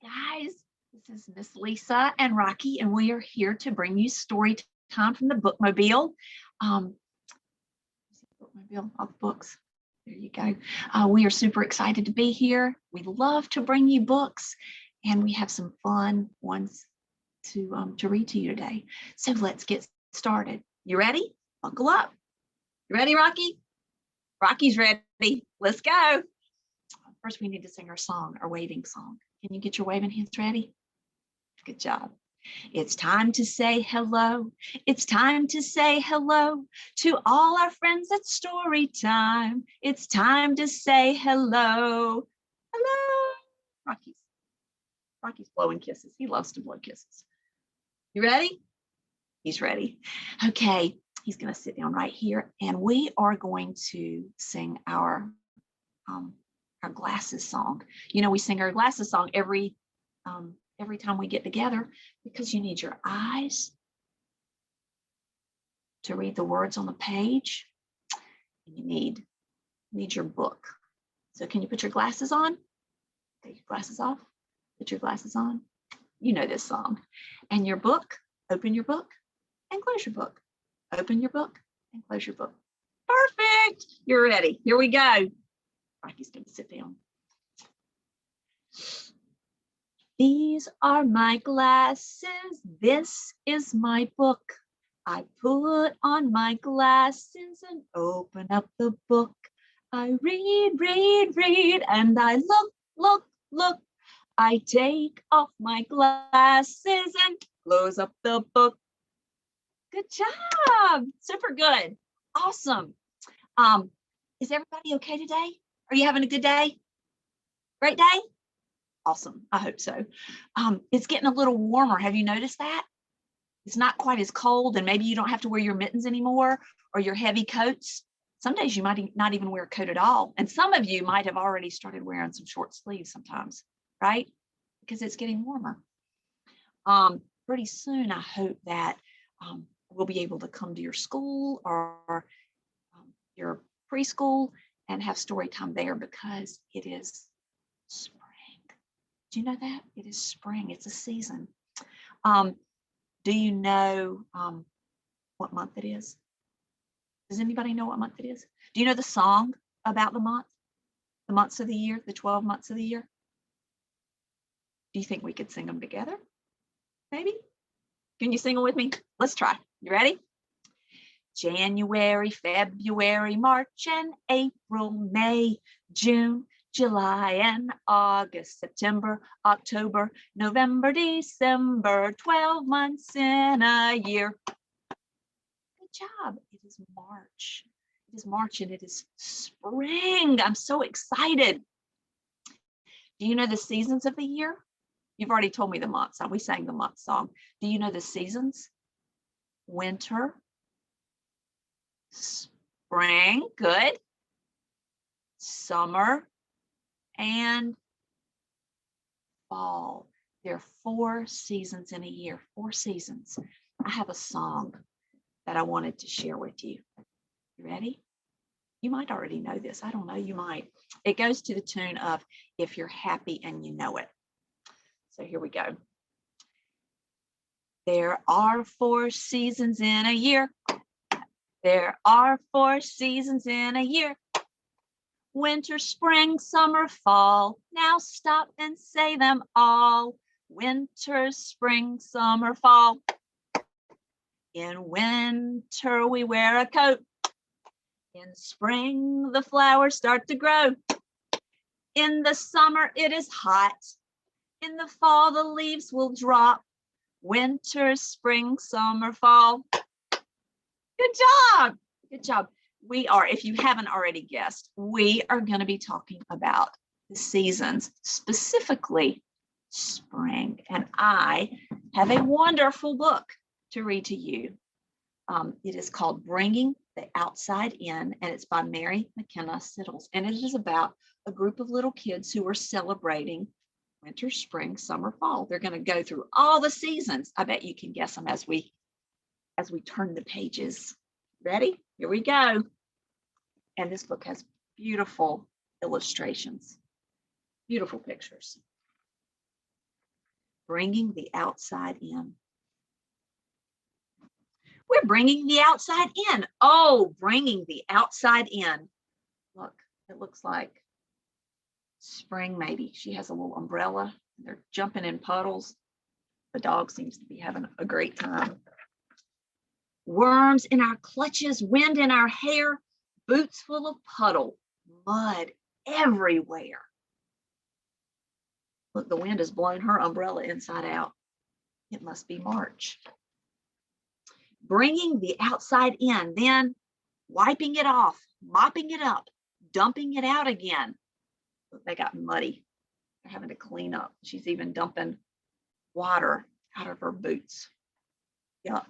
Guys, this is Miss Lisa and Rocky, and we are here to bring you story time from the Bookmobile. Um, Bookmobile, all the books. There you go. We are super excited to be here. We love to bring you books, and we have some fun ones to read to you today. So let's get started. You ready? Buckle up. You ready, Rocky? Rocky's ready. Let's go. First, we need to sing our song, our waving song. Can you get your waving hands ready? Good job. It's time to say hello. It's time to say hello to all our friends at Storytime. It's time to say hello. Hello. Rocky's blowing kisses. He loves to blow kisses. You ready? He's ready. Okay, he's going to sit down right here, and we are going to sing our glasses song. You know, we sing our glasses song every time we get together because you need your eyes to read the words on the page. And you need your book. So can you put your glasses on? Take your glasses off. Put your glasses on. You know this song. And your book, open your book and close your book. Open your book and close your book. Perfect. You're ready. Here we go. Rocky's going to sit down. These are my glasses. This is my book. I put on my glasses and open up the book. I read, and I look. I take off my glasses and close up the book. Good job. Super good. Awesome. Is everybody okay today? Are you having a good day? Great day? Awesome. I hope so. It's getting a little warmer. Have you noticed that? It's not quite as cold, and maybe you don't have to wear your mittens anymore or your heavy coats. Some days you might not even wear a coat at all. And some of you might have already started wearing some short sleeves sometimes, right? Because it's getting warmer. Pretty soon, I hope that we'll be able to come to your school or your preschool and have story time there because it is spring. Do you know that? It is spring. It's a season. Do you know what month it is? Does anybody know what month it is? Do you know the song about the months of the year, the 12 months of the year? Do you think we could sing them together? Maybe? Can you sing them with me? Let's try. You ready? January, February, March, and April, May, June, July and August, September, October, November, December, 12 months in a year. Good job. It is March. It is March and it is spring. I'm so excited. Do you know the seasons of the year? You've already told me the months. We sang the month song. Do you know the seasons? Winter, spring, good. Summer, and fall. There are 4 seasons in a year, 4 seasons. I have a song that I wanted to share with you. You ready? You might already know this. I don't know, you might. It goes to the tune of If You're Happy and You Know It. So here we go. There are 4 seasons in a year. There are 4 seasons in a year. Winter, spring, summer, fall. Now stop and say them all. Winter, spring, summer, fall. In winter, we wear a coat. In spring, the flowers start to grow. In the summer, it is hot. In the fall, the leaves will drop. Winter, spring, summer, fall. Good job. Good job. We are, if you haven't already guessed, we are going to be talking about the seasons, specifically spring. And I have a wonderful book to read to you. It is called Bringing the Outside In, and it's by Mary McKenna Siddles. And it is about a group of little kids who are celebrating winter, spring, summer, fall. They're going to go through all the seasons. I bet you can guess them as we turn the pages. Ready? Here we go. And this book has beautiful illustrations, beautiful pictures. bringing the outside in. We're bringing the outside in. Oh, bringing the outside in. Look, it looks like spring maybe. She has a little umbrella. They're jumping in puddles. The dog seems to be having a great time. Worms in our clutches, wind in our hair, boots full of puddle, mud everywhere. Look, the wind has blown her umbrella inside out. It must be March. Bringing the outside in, then wiping it off, mopping it up, dumping it out again. Look, they got muddy. They're having to clean up. She's even dumping water out of her boots. Yuck.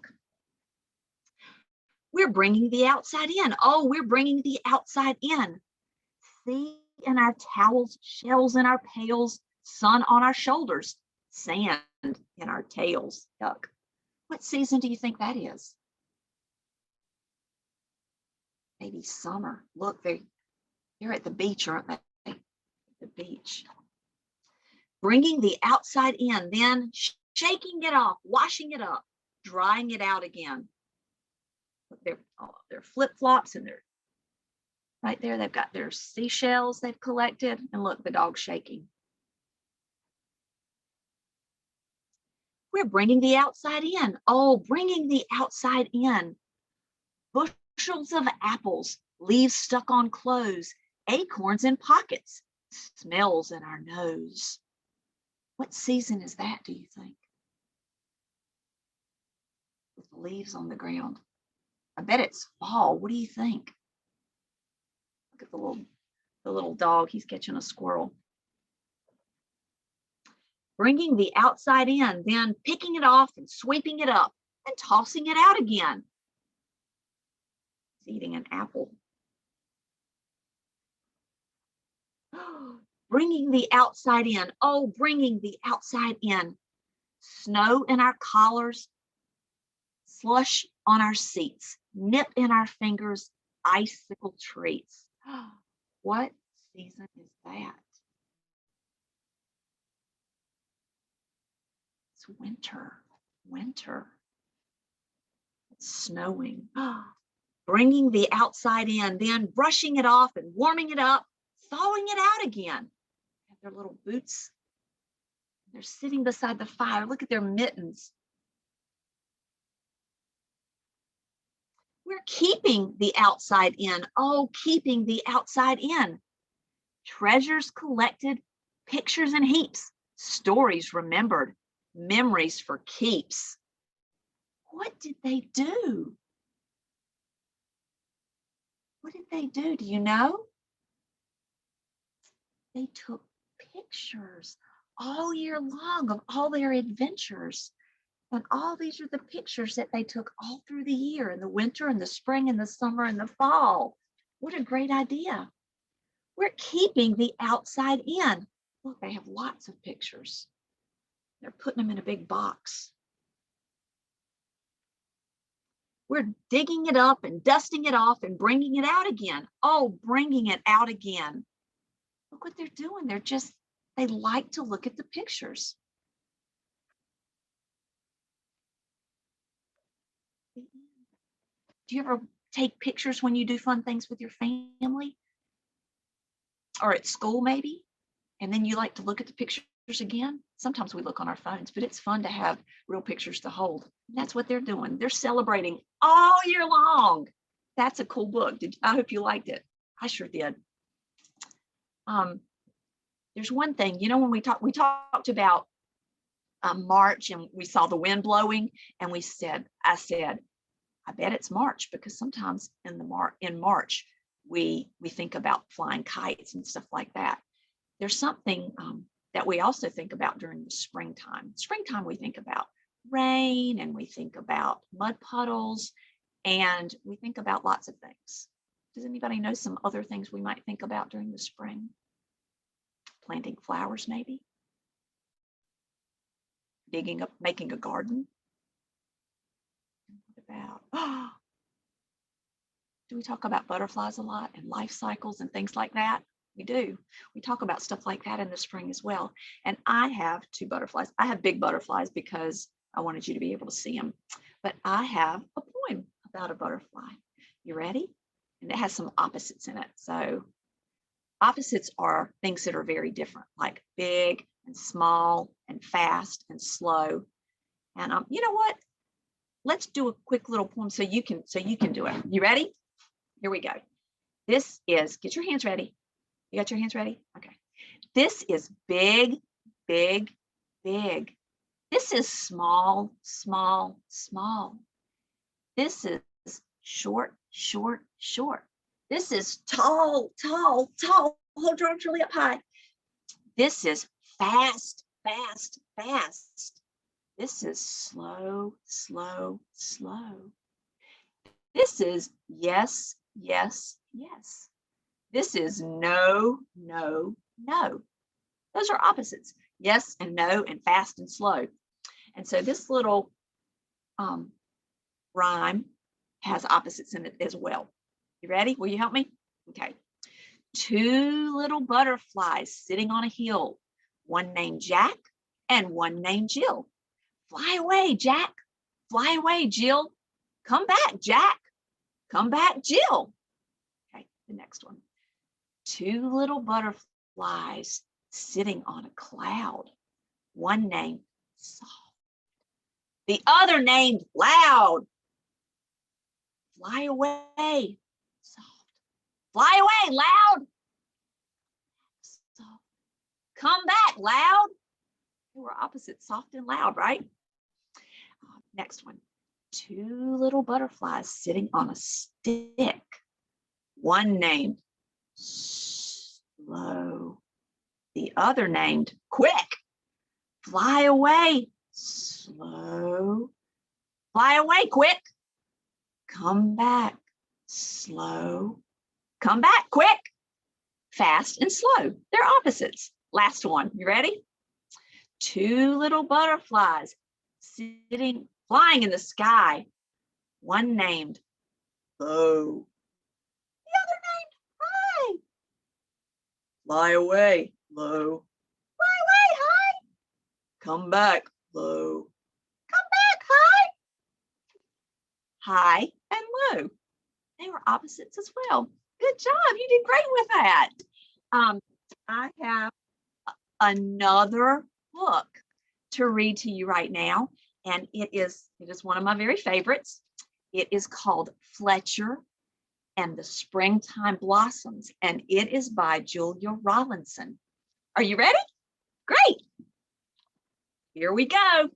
We're bringing the outside in. Oh, we're bringing the outside in. Sea in our towels, shells in our pails, sun on our shoulders, sand in our tails. Yuck. What season do you think that is? Maybe summer. Look, they're at the beach, aren't they? The beach. Bringing the outside in, then shaking it off, washing it up, drying it out again. Look, they're flip-flops and they're right there. They've got their seashells they've collected. And look, the dog's shaking. We're bringing the outside in. Oh, bringing the outside in. Bushels of apples, leaves stuck on clothes, acorns in pockets, smells in our nose. What season is that, do you think? With the leaves on the ground. I bet it's fall. What do you think? Look at the little dog. He's catching a squirrel. Bringing the outside in, then picking it off and sweeping it up and tossing it out again. He's eating an apple. Bringing the outside in. Oh, bringing the outside in. Snow in our collars, slush on our seats, nip in our fingers, icicle treats. What season is that? It's winter. Winter. It's snowing. Bringing the outside in, then brushing it off and warming it up, thawing it out again. Have their little boots. They're sitting beside the fire. Look at their mittens. We're keeping the outside in. Oh, keeping the outside in. Treasures collected, pictures in heaps, stories remembered, memories for keeps. What did they do? What did they do? Do you know? They took pictures all year long of all their adventures. And all these are the pictures that they took all through the year, in the winter and the spring and the summer and the fall. What a great idea. We're keeping the outside in. Look, they have lots of pictures. They're putting them in a big box. We're digging it up and dusting it off and bringing it out again. Oh, bringing it out again. Look what they're doing. They like to look at the pictures. Do you ever take pictures when you do fun things with your family? Or at school maybe? And then you like to look at the pictures again? Sometimes we look on our phones, but it's fun to have real pictures to hold. And that's what they're doing. They're celebrating all year long. That's a cool book. I hope you liked it. I sure did. There's one thing, when we talked about March and we saw the wind blowing, and I said, I bet it's March, because sometimes in March we think about flying kites and stuff like that. There's something that we also think about during the springtime. Springtime, we think about rain, and we think about mud puddles, and we think about lots of things. Does anybody know some other things we might think about during the spring? Planting flowers, maybe. Digging up, making a garden. What about, do we talk about butterflies a lot and life cycles and things like that? We do. We talk about stuff like that in the spring as well. And I have two butterflies. I have big butterflies because I wanted you to be able to see them. But I have a poem about a butterfly. You ready? And it has some opposites in it. So opposites are things that are very different, like big and small and fast and slow. And you know what? Let's do a quick little poem so you can do it. You ready? Here we go. This is, get your hands ready. You got your hands ready? Okay. This is big, big, big. This is small, small, small. This is short, short, short. This is tall, tall, tall. Hold your arms really up high. This is fast, fast, fast. This is slow, slow, slow. This is yes, yes, yes. This is no, no, no. Those are opposites. Yes and no and fast and slow. And so this little rhyme has opposites in it as well. You ready? Will you help me? Okay. Two little butterflies sitting on a hill, one named Jack and one named Jill. Fly away, Jack. Fly away, Jill. Come back, Jack. Come back, Jill. Okay, the next one. Two little butterflies sitting on a cloud, one named Soft, the other named Loud. Fly away, Soft. Fly away, Loud. Soft. Come back, Loud. They were opposites, soft and loud, right? Next one. Two little butterflies sitting on a stick, one named Slow, the other named Quick. Fly away, slow. Fly away, quick. Come back, slow. Come back, quick. Fast and slow. They're opposites. Last one. You ready? Two little butterflies flying in the sky. One named Low, the other named High. Fly away, Low. Fly away, High. Come back, Low. Come back, High. High and Low. They were opposites as well. Good job. You did great with that. I have another book to read to you right now, and it is one of my very favorites. It is called Fletcher and the Springtime Blossoms, and it is by Julia Rawlinson. Are you ready? Great. Here we go.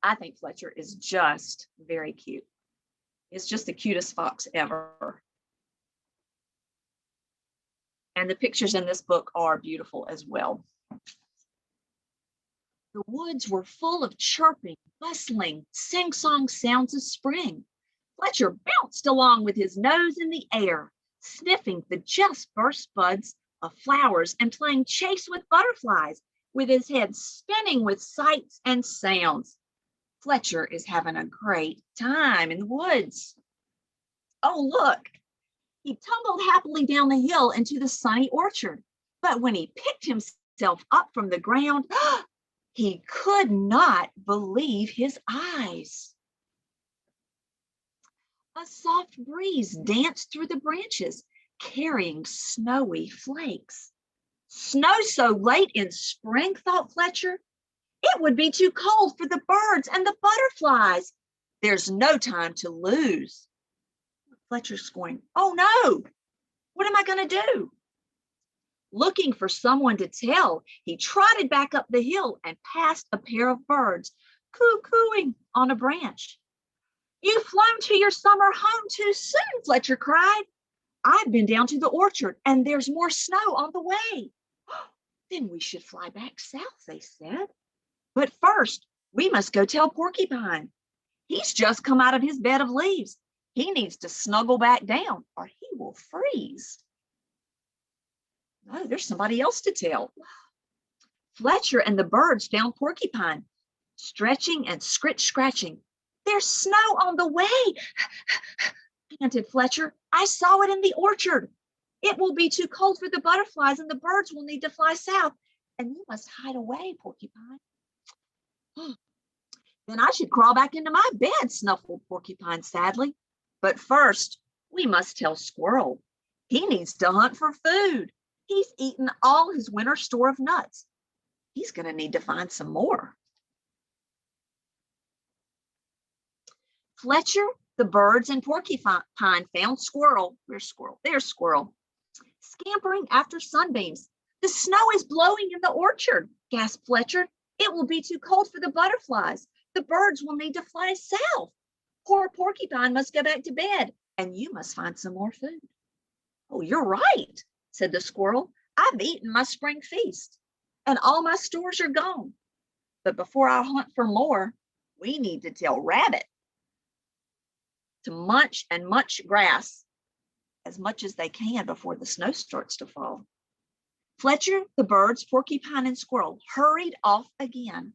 I think Fletcher is just very cute. It's just the cutest fox ever. And the pictures in this book are beautiful as well. The woods were full of chirping, bustling, sing-song sounds of spring. Fletcher bounced along with his nose in the air, sniffing the just burst buds of flowers and playing chase with butterflies, with his head spinning with sights and sounds. Fletcher is having a great time in the woods. Oh, look, he tumbled happily down the hill into the sunny orchard. But when he picked himself up from the ground, he could not believe his eyes. A soft breeze danced through the branches, carrying snowy flakes. Snow so late in spring, thought Fletcher. It would be too cold for the birds and the butterflies. There's no time to lose. Fletcher's going, oh no, what am I going to do? Looking for someone to tell, he trotted back up the hill and passed a pair of birds coo-cooing on a branch. You've flown to your summer home too soon, Fletcher cried. I've been down to the orchard and there's more snow on the way. Then we should fly back south, they said. But first, we must go tell Porcupine. He's just come out of his bed of leaves. He needs to snuggle back down or he will freeze. No, there's somebody else to tell. Fletcher and the birds found Porcupine, stretching and scratching. There's snow on the way, panted Fletcher. I saw it in the orchard. It will be too cold for the butterflies and the birds will need to fly south. And you must hide away, Porcupine. Then I should crawl back into my bed, snuffled Porcupine sadly. But first, we must tell Squirrel. He needs to hunt for food. He's eaten all his winter store of nuts. He's going to need to find some more. Fletcher, the birds, and Porcupine found Squirrel. Where's Squirrel? There's Squirrel. Scampering after sunbeams. The snow is blowing in the orchard, gasped Fletcher. It will be too cold for the butterflies. The birds will need to fly south. Poor Porcupine must go back to bed, and you must find some more food. Oh, you're right, said the Squirrel. I've eaten my spring feast, and all my stores are gone. But before I hunt for more, we need to tell Rabbit to munch and munch grass as much as they can before the snow starts to fall. Fletcher, the birds, Porcupine, and Squirrel hurried off again.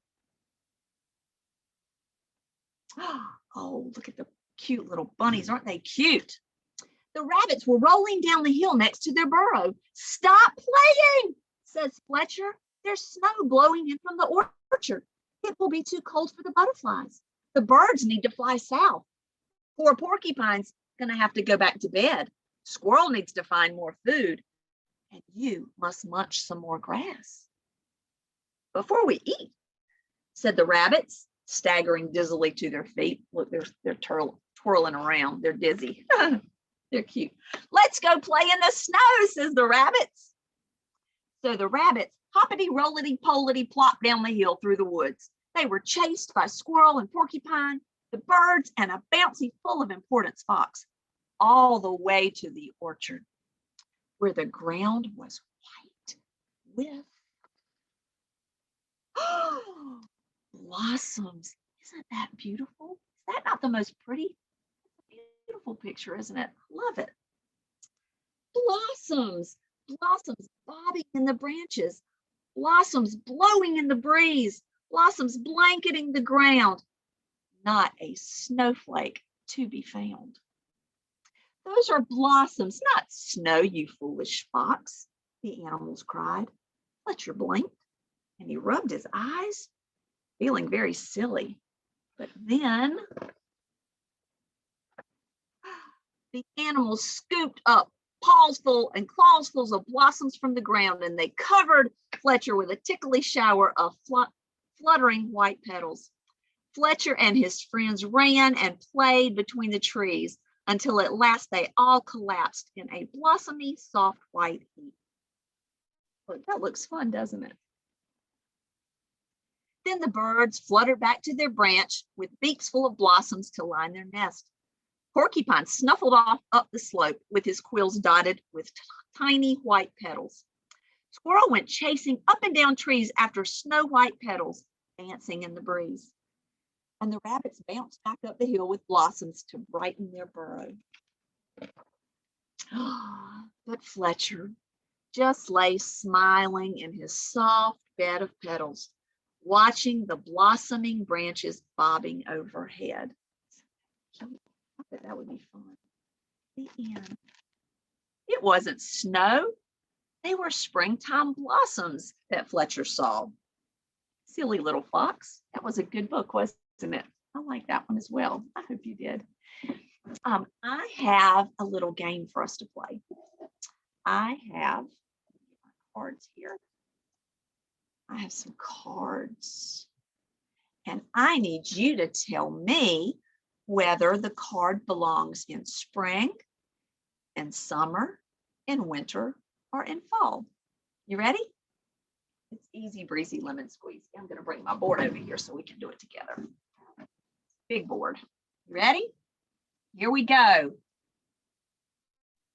Oh, look at the cute little bunnies. Aren't they cute? The rabbits were rolling down the hill next to their burrow. Stop playing, says Fletcher. There's snow blowing in from the orchard. It will be too cold for the butterflies. The birds need to fly south. Poor Porcupine's going to have to go back to bed. Squirrel needs to find more food. And you must munch some more grass. Before we eat, said the rabbits, staggering dizzily to their feet. Look, they're twirling around. They're dizzy. They're cute. Let's go play in the snow, says the rabbits. So the rabbits hoppity, rollity, polity, plop down the hill through the woods. They were chased by Squirrel and Porcupine, the birds, and a bouncy full of importance fox, all the way to the orchard, where the ground was white with blossoms. Isn't that beautiful? Is that not the most pretty? Beautiful picture, isn't it? Love it. Blossoms, blossoms bobbing in the branches, blossoms blowing in the breeze, blossoms blanketing the ground. Not a snowflake to be found. Those are blossoms, not snow, you foolish fox, the animals cried. Fletcher blinked and he rubbed his eyes, feeling very silly. But then the animals scooped up paws full and claws full of blossoms from the ground, and they covered Fletcher with a tickly shower of fluttering white petals. Fletcher and his friends ran and played between the trees until at last they all collapsed in a blossomy, soft white heap. Look, that looks fun, doesn't it? Then the birds fluttered back to their branch with beaks full of blossoms to line their nest. Porcupine snuffled off up the slope with his quills dotted with tiny white petals. Squirrel went chasing up and down trees after snow white petals dancing in the breeze. And the rabbits bounced back up the hill with blossoms to brighten their burrow. But Fletcher just lay smiling in his soft bed of petals, watching the blossoming branches bobbing overhead. I bet that would be fun. The end. It wasn't snow. They were springtime blossoms that Fletcher saw. Silly little fox. That was a good book, wasn't it? I like that one as well. I hope you did. I have a little game for us to play. I have cards here. I have some cards. And I need you to tell me whether the card belongs in spring, in summer, in winter, or in fall. You ready? It's easy breezy lemon squeeze. I'm going to bring my board over here so we can do it together. Big board. You ready? Here we go.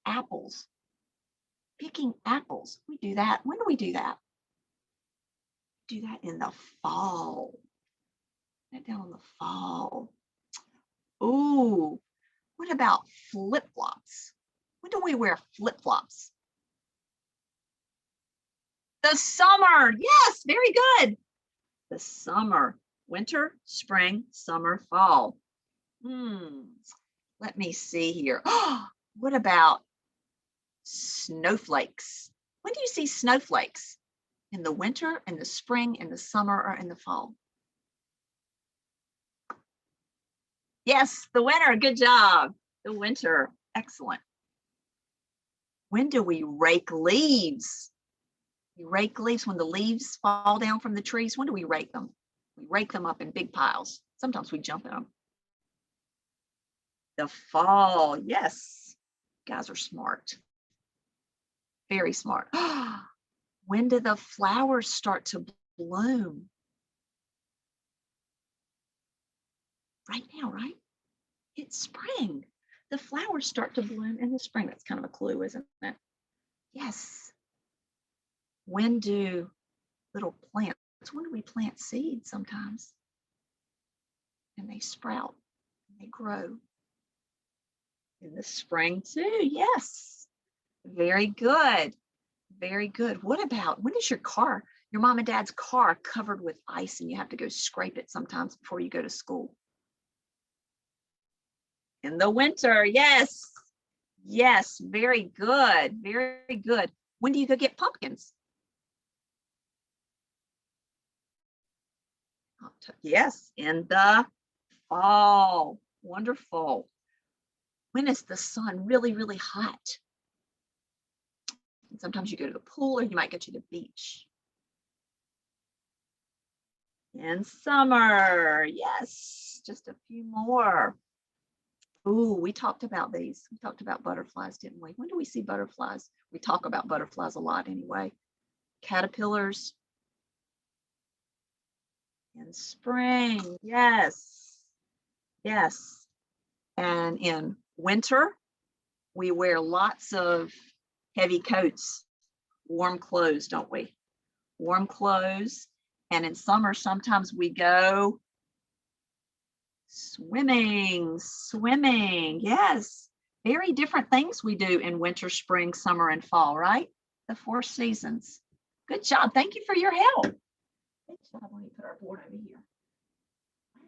Apples. Picking apples. We do that. When do we do that? Do that in the fall. Put that down in the fall. Ooh, what about flip-flops? When do we wear flip-flops? The summer. Yes, very good. The summer. Winter, spring, summer, fall. Let me see here. What about Snowflakes. When do you see snowflakes? In the winter, in the spring, in the summer, or in the fall? Yes, the winter. Good job. The winter. Excellent. When do we rake leaves? We rake leaves when the leaves fall down from the trees. When do we rake them? We rake them up in big piles. Sometimes we jump in them. The fall. Yes. You guys are smart. Very smart. When do the flowers start to bloom? Right now, right? It's spring. The flowers start to bloom in the spring. That's kind of a clue, isn't it? Yes. When do little plants, when do we plant seeds sometimes? And they sprout, and they grow. In the spring too, yes. Very good. Very good. What about, when is your mom and dad's car covered with ice and you have to go scrape it sometimes before you go to school? In the winter, yes. Yes, very good. Very good. When do you go get pumpkins? Yes, in the fall. Wonderful. When is the sun really, really hot? And sometimes you go to the pool or you might go to the beach. In summer, yes, just a few more. Ooh, we talked about these. We talked about butterflies, didn't we? When do we see butterflies? We talk about butterflies a lot anyway. Caterpillars. In spring, yes, yes. And in winter, we wear lots of heavy coats, warm clothes, don't we? Warm clothes. And in summer, sometimes we go swimming, yes. Very different things we do in winter, spring, summer, and fall, right? The 4 seasons. Good job. Thank you for your help. Good job. Let me put our board over here. Wow.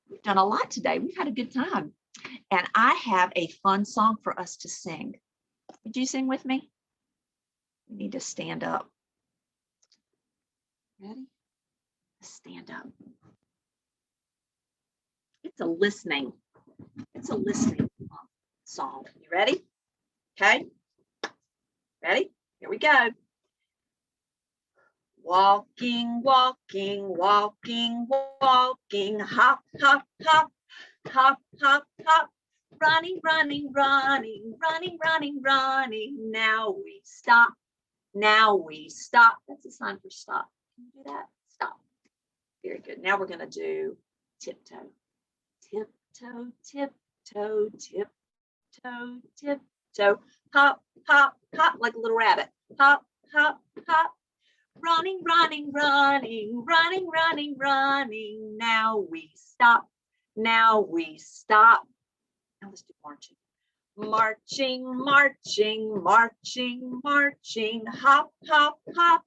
We've done a lot today. We've had a good time. And I have a fun song for us to sing. Would you sing with me? We need to stand up. Ready? Stand up. It's a listening song. You ready? Okay. Ready? Here we go. Walking, walking, walking, walking, hop, hop, hop, hop, hop, hop. Running, running, running, running, running, running. Now we stop. Now we stop. That's a sign for stop. Can you do that? Stop. Very good. Now we're going to do tiptoe. Tiptoe, tiptoe, tiptoe, tiptoe. Hop, hop, hop, like a little rabbit. Hop, hop, hop. Running, running, running, running, running, running. Now we stop. Now we stop. Now let's do marching. Marching, marching, marching, marching. Hop, hop, hop,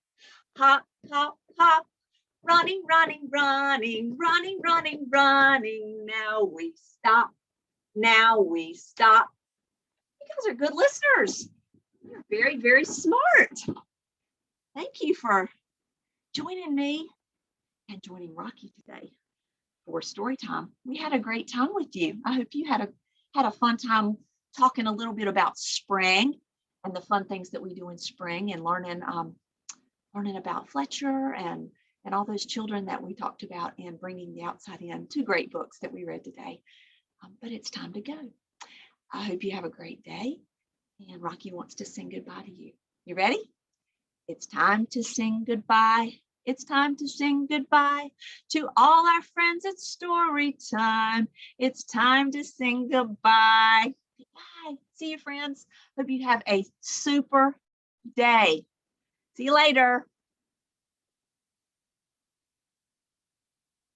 hop, hop, hop. Running, running, running, running, running, running. Now we stop. Now we stop. You guys are good listeners. You're very, very smart. Thank you for joining me and joining Rocky today for story time. We had a great time with you. I hope you had a fun time talking a little bit about spring and the fun things that we do in spring and learning about Fletcher and all those children that we talked about and bringing the outside in. 2 great books that we read today. But it's time to go. I hope you have a great day. And Rocky wants to sing goodbye to you. You ready? It's time to sing goodbye. It's time to sing goodbye to all our friends at story time. It's time to sing goodbye. Bye. See you, friends. Hope you have a super day. See you later.